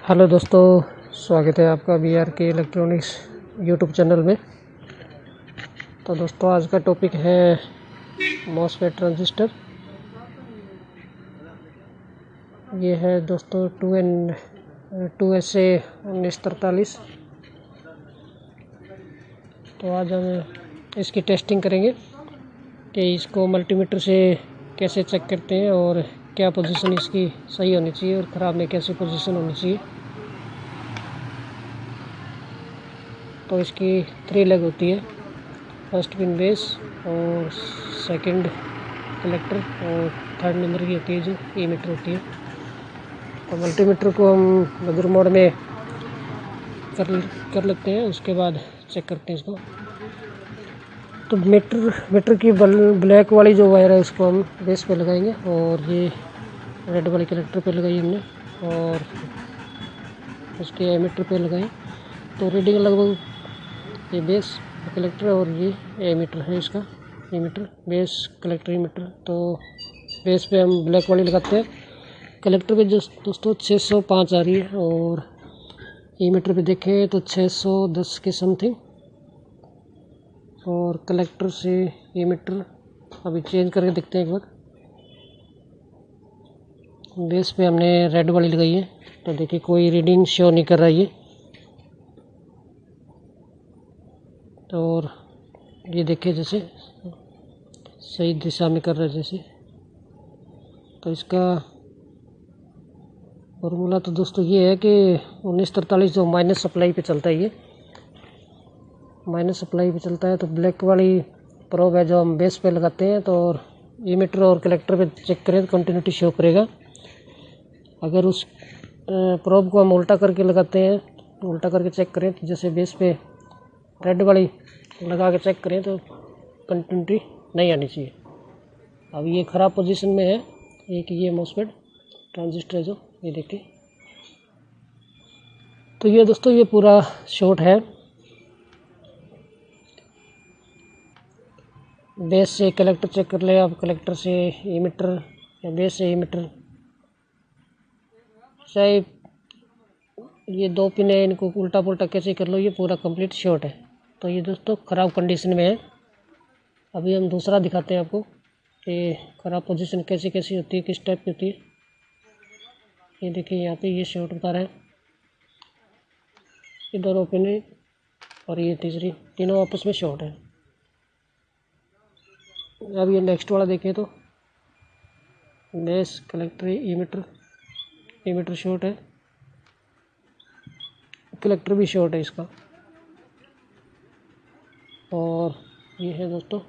Hello दोस्तों, स्वागत है आपका BRK इलेक्ट्रॉनिक्स यूट्यूब चैनल में। तो दोस्तों, आज का टॉपिक है मॉसफेट ट्रांजिस्टर। ये है दोस्तों 2SA 1943। तो आज हम इसकी टेस्टिंग करेंगे कि इसको मल्टीमीटर से कैसे चेक करते हैं और क्या पोजीशन इसकी सही होनी चाहिए और ख़राब में कैसी पोजीशन होनी चाहिए। तो इसकी 3 लेग होती है, फर्स्ट पिन बेस और सेकंड कलेक्टर और थर्ड नंबर की होती है जो मीटर होती है। तो मल्टीमीटर को हम मदर मोड में कर लेते हैं, उसके बाद चेक करते हैं इसको। तो मीटर की ब्लैक वाली जो वायर है उसको हम बेस पे लगाएंगे और ये रेड वाली कलेक्टर पे लगाई हमने और उसके एमीटर पे लगाई। तो रीडिंग लगभग ये बेस कलेक्टर और ये एमीटर है, इसका एमीटर बेस कलेक्टर एमीटर। तो बेस पे हम ब्लैक वाली लगाते हैं, कलेक्टर पे जो दोस्तों 605 आ रही है और एमीटर पे देखें तो 610 के समथिंग। और कलेक्टर से एमीटर अभी चेंज करके देखते हैं एक बार। बेस पे हमने रेड वाली लगाई है, तो देखिए कोई रीडिंग शो नहीं कर रहा है ये। और ये देखिए जैसे सही दिशा में कर रहा है जैसे। तो इसका फॉर्मूला तो दोस्तों ये है कि 1943 जो माइनस सप्लाई पे चलता है, ये माइनस सप्लाई पे चलता है। तो ब्लैक वाली प्रोब है जो हम बेस पे लगाते हैं, तो और एमीटर और कलेक्टर पे चेक करें तो कंटिन्यूटी शो करेगा। अगर उस प्रोब को हम उल्टा करके लगाते हैं, उल्टा करके चेक करें तो जैसे बेस पे रेड वाली लगा के चेक करें तो कंटिन्यूटी नहीं आनी चाहिए। अब ये ख़राब पोजीशन में है, एक ये मॉसफेट ट्रांजिस्टर है जो ये देखिए। तो ये दोस्तों ये पूरा शॉर्ट है। बेस से कलेक्टर चेक कर ले आप, कलेक्टर से एमीटर या बेस से एमीटर, चाहे ये 2 पिन है इनको उल्टा पुल्टा कैसे कर लो, ये पूरा कंप्लीट शॉर्ट है। तो ये दोस्तों ख़राब कंडीशन में है। अभी हम दूसरा दिखाते हैं आपको कि ख़राब पोजीशन कैसी कैसी होती है, किस टाइप की होती है। ये देखिए यहाँ पे ये शॉर्ट बता रहा है, ये दोनों पिन है और ये तीसरी, तीनों आपस में शॉर्ट है। अब ये नेक्स्ट वाला देखें तो बेस कलेक्टर एमीटर शॉर्ट है, कलेक्टर भी शॉर्ट है इसका। और ये है दोस्तों,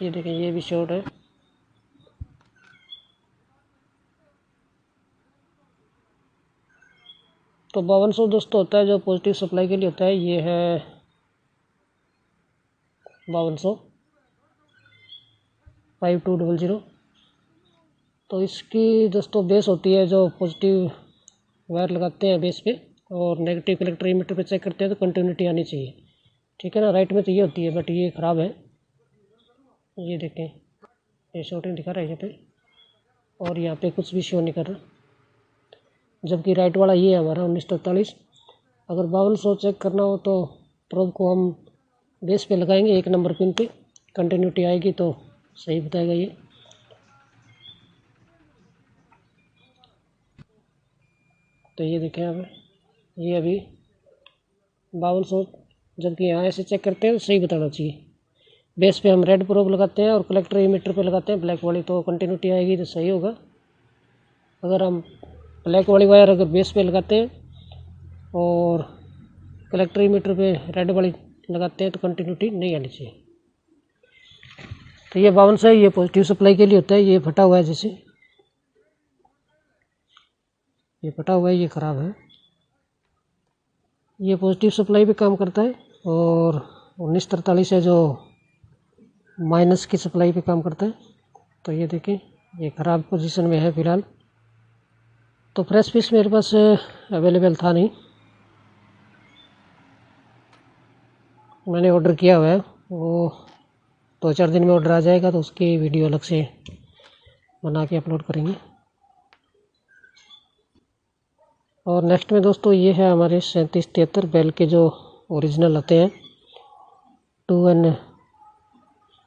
ये देखें ये भी शॉर्ट है। तो 5200 दोस्तों होता है जो पॉजिटिव सप्लाई के लिए होता है, ये है 5200 5200। तो इसकी दोस्तों बेस होती है जो पॉजिटिव वायर लगाते हैं बेस पे और नेगेटिव कलेक्टर एमीटर पे चेक करते हैं तो कंटिन्यूटी आनी चाहिए, ठीक है ना। राइट में तो ये होती है, बट ये ख़राब है। ये देखें ये शॉर्टिंग दिखा रहा है यहाँ पे और यहाँ पे कुछ भी शो नहीं कर रहा, जबकि राइट वाला ये है हमारा 1943। अगर 5200 चेक करना हो तो प्रोब को हम बेस पे लगाएंगे, 1 नंबर पिन पे कंटिन्यूटी आएगी तो सही बताएगा ये। तो ये देखें आप, ये अभी 5200, जबकि यहाँ ऐसे चेक करते हैं तो सही बताना चाहिए। बेस पे हम रेड प्रोब लगाते हैं और कलेक्टर एमीटर पे लगाते हैं ब्लैक वाली, तो कंटिन्यूटी आएगी तो सही होगा। अगर हम ब्लैक वाली वायर अगर बेस पे लगाते हैं और कलेक्टर एमीटर पे रेड वाली लगाते हैं तो कंटिन्यूटी नहीं आनी चाहिए। तो ये 5200 है, ये पॉजिटिव सप्लाई के लिए होता है। ये फटा हुआ है, जैसे ये फटा हुआ है, ये ख़राब है। ये पॉजिटिव सप्लाई पे काम करता है और 1943 है जो माइनस की सप्लाई पे काम करता है। तो ये देखें ये ख़राब पोजीशन में है फ़िलहाल। तो फ्रेश पीस मेरे पास अवेलेबल था नहीं, मैंने ऑर्डर किया हुआ है, वो 2-4 दिन में ऑर्डर आ जाएगा तो उसकी वीडियो अलग से बना के अपलोड करेंगे। और नेक्स्ट में दोस्तों ये है हमारे 3773 बेल के जो ओरिजिनल आते हैं 2N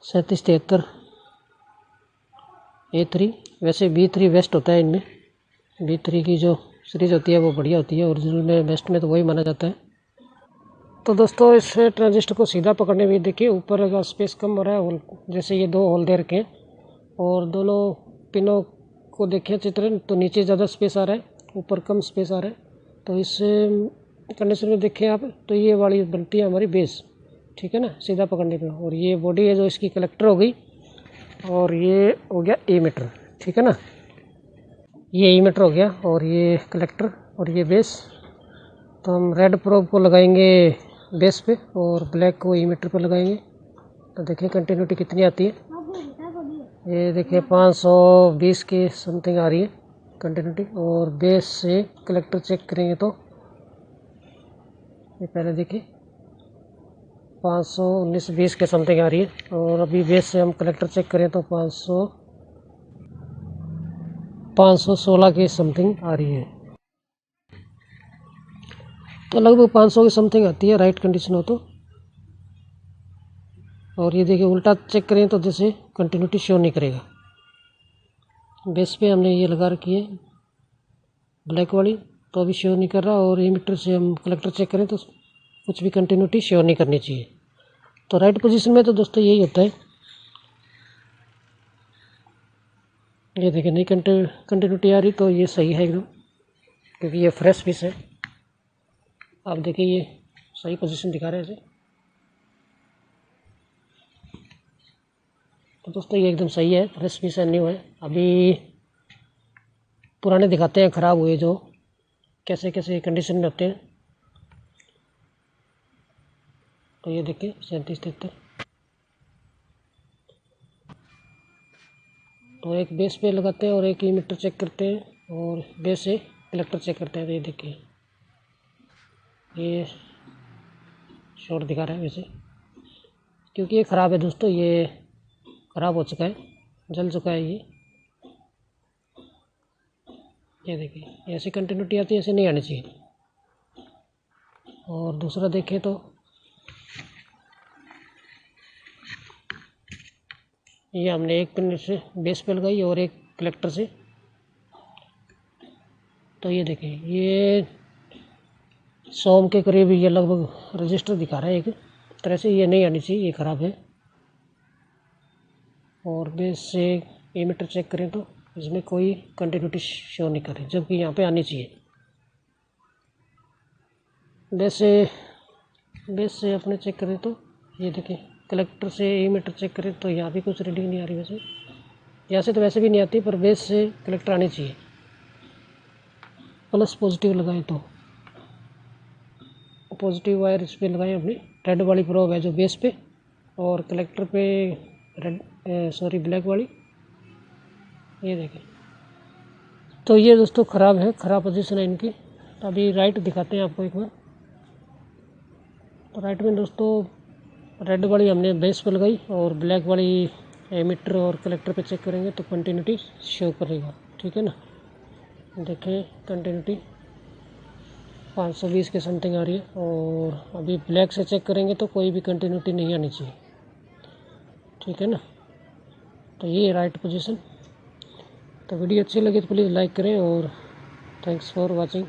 3773 A3। वैसे B3 बेस्ट होता है इनमें, B3 की जो सीरीज़ होती है वो बढ़िया होती है, ओरिजिनल में बेस्ट में तो वही माना जाता है। तो दोस्तों इस ट्रांजिस्टर को सीधा पकड़ने में देखिए ऊपर अगर स्पेस कम हो रहा है होल, जैसे ये 2 होल दे रखे हैं और दोनों पिनों को देखें चित्र तो नीचे ज़्यादा स्पेस आ रहा है, ऊपर कम स्पेस आ रहा है। तो इस कंडीशन में देखें आप तो ये वाली बनती है हमारी बेस, ठीक है ना, सीधा पकड़ने पे। और ये बॉडी है जो इसकी कलेक्टर हो गई और ये हो गया एमीटर, ठीक है ना, ये एमीटर हो गया और ये कलेक्टर और ये बेस। तो हम रेड प्रोब को लगाएंगे बेस पे और ब्लैक को एमीटर पे लगाएंगे। तो देखिए कंटिन्यूटी कितनी आती है, ये देखिए 520 के समथिंग आ रही है कंटिन्यूटी। और बेस से कलेक्टर चेक करेंगे तो ये पहले देखिए 519-20 के समथिंग आ रही है। और अभी बेस से हम कलेक्टर चेक करें तो 516 के समथिंग आ रही है। तो लगभग 500 की समथिंग आती है राइट कंडीशन हो तो। और ये देखिए उल्टा चेक करें तो जैसे कंटिन्यूटी शो नहीं करेगा। बेस पे हमने ये लगा रखी है ब्लैक वाली तो अभी शो नहीं कर रहा, और एमीटर से हम कलेक्टर चेक करें तो कुछ भी कंटिन्यूटी शो नहीं करनी चाहिए। तो राइट पोजीशन में तो दोस्तों यही होता है। ये देखिए नहीं कंटिन्यूटी आ रही तो ये सही है एकदम, क्योंकि ये फ्रेश पीस है। आप देखिए ये सही पोजीशन दिखा रहे हैं इसे। तो दोस्तों ये एकदम सही है, फ्रेश पीस है, न्यू है। अभी पुराने दिखाते हैं ख़राब हुए जो कैसे कैसे कंडीशन में होते हैं। तो ये देखिए 3773। तो एक बेस पे लगाते हैं और एक एमीटर चेक करते हैं और बेस से कलेक्टर चेक करते हैं। तो ये देखिए ये शॉर्ट दिखा रहा है वैसे, क्योंकि ये ख़राब है दोस्तों, ये ख़राब हो चुका है, जल चुका है ये देखिए ऐसी कंटिन्यूटी आती है, ऐसे नहीं आनी चाहिए। और दूसरा देखें तो ये हमने एक पिन से बेस पे लगाई और एक कलेक्टर से। तो ये देखिए ये 100 के करीब ये लगभग रजिस्टर दिखा रहा है एक तरह से, ये नहीं आनी चाहिए, ये ख़राब है। और बेस से एमीटर चेक करें तो इसमें कोई कंटिन्यूटी शो नहीं करे, जबकि यहाँ पे आनी चाहिए। बेस से अपने चेक करें तो ये देखिए कलेक्टर से एमीटर चेक करें तो यहाँ भी कुछ रीडिंग नहीं आ रही वैसे, यहाँ से तो वैसे भी नहीं आती, पर बेस से कलेक्टर आनी चाहिए। प्लस पॉजिटिव लगाएं तो पॉजिटिव वायर इस पर लगाएं अपनी, रेड वाली प्रोब है जो बेस पे और कलेक्टर पे ब्लैक वाली, ये देखें। तो ये दोस्तों ख़राब है, ख़राब पोजीशन है इनकी। तो अभी राइट दिखाते हैं आपको एक बार। तो राइट में दोस्तों रेड वाली हमने बेस पे लगाई और ब्लैक वाली एमीटर और कलेक्टर पे चेक करेंगे तो कंटिन्यूटी शो करेगा, ठीक है ना। देखें कंटिन्यूटी 520 के समथिंग आ रही है। और अभी ब्लैक से चेक करेंगे तो कोई भी कंटिन्यूटी नहीं आनी चाहिए, ठीक है ना। तो ये राइट पोजीशन। तो वीडियो अच्छी लगी तो प्लीज़ लाइक करें और थैंक्स फॉर वाचिंग।